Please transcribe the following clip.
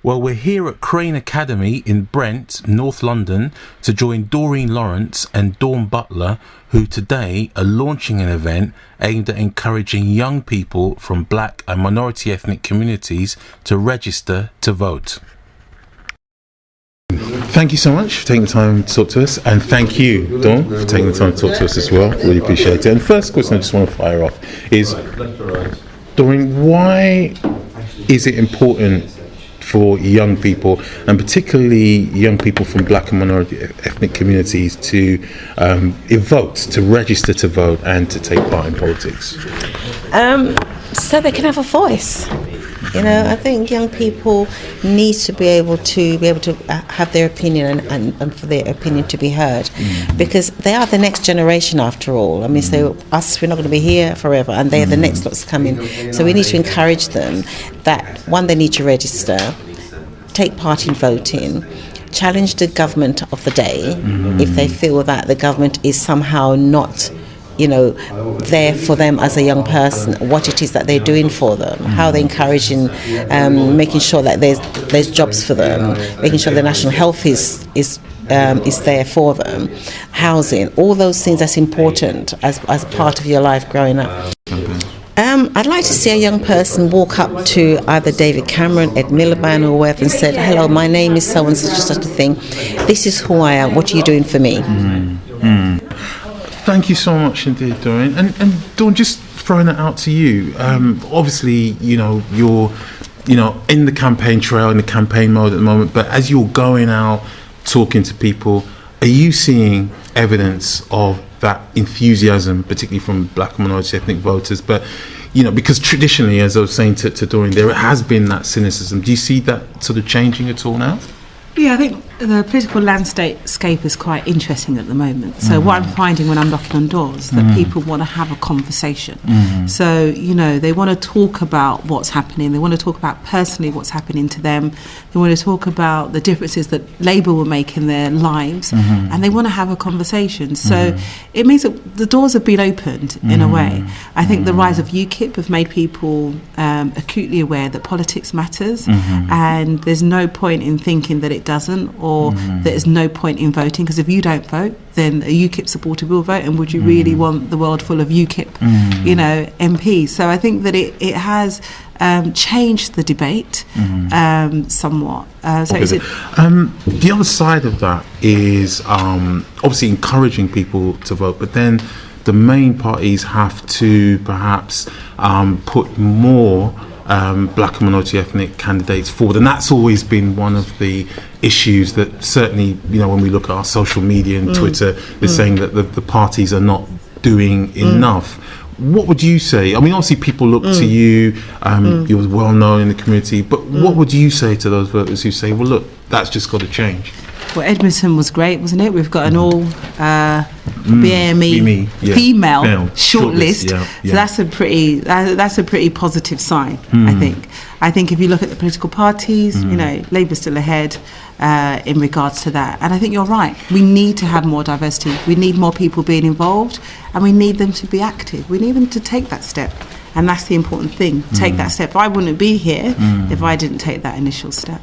Well, we're here at Crest Academy in Brent, North London, to join Doreen Lawrence and Dawn Butler, who today are launching an event aimed at encouraging young people from black and minority ethnic communities to register to vote. Thank you so much for taking the time to talk to us, and thank you, Dawn, for taking the time to talk to us as well. Really appreciate it. And first question I just want to fire off is, Doreen, why is it important for young people, and particularly young people from black and minority ethnic communities, to vote, to register to vote and to take part in politics? So they can have a voice. You know, I think young people need to be able to have their opinion and for their opinion to be heard, because they are the next generation after all. I mean, so us, we're not going to be here forever, and they're the next lots coming. So we need to encourage them that, one, they need to register, take part in voting, challenge the government of the day if they feel that the government is somehow not, you know, there for them as a young person, what it is that they're doing for them, how they're encouraging, making sure that there's jobs for them, making sure the national health is there for them, housing, all those things that's important as part of your life growing up. I'd like to see a young person walk up to either David Cameron, Ed Miliband or whoever and said, "Hello, my name is so and such a thing. This is who I am. What are you doing for me?" Thank you so much indeed, Doreen. And Dawn, just throwing it out to you. Obviously, you're in the campaign trail, in the campaign mode at the moment. But as you're going out, talking to people, are you seeing evidence of that enthusiasm, particularly from black and minority ethnic voters? But because traditionally, as I was saying to Doreen, there has been that cynicism. Do you see that sort of changing at all now? Yeah, I think the political landscape is quite interesting at the moment. So what I'm finding when I'm knocking on doors, that people want to have a conversation. So, they want to talk about what's happening. They want to talk about personally what's happening to them. They want to talk about the differences that Labour will make in their lives. And they want to have a conversation. So it means that the doors have been opened in a way. I think the rise of UKIP have made people acutely aware that politics matters. And there's no point in thinking that it doesn't, or there's no point in voting, because if you don't vote, then a UKIP supporter will vote, and would you really want the world full of UKIP MPs? So I think that it has changed the debate somewhat. The other side of that is obviously encouraging people to vote, but then the main parties have to perhaps put more black and minority ethnic candidates forward, and that's always been one of the issues that certainly, when we look at our social media and Twitter, they're saying that the parties are not doing enough. What would you say? I mean, obviously people look to you, you're well known in the community, but what would you say to those voters who say, well, look, that's just got to change? Well, Edmonton was great, wasn't it? We've got an all BME female shortlist. So that's a pretty positive sign, I think. I think if you look at the political parties, Labour's still ahead in regards to that. And I think you're right. We need to have more diversity. We need more people being involved, and we need them to be active. We need them to take that step. And that's the important thing. Take that step. I wouldn't be here if I didn't take that initial step.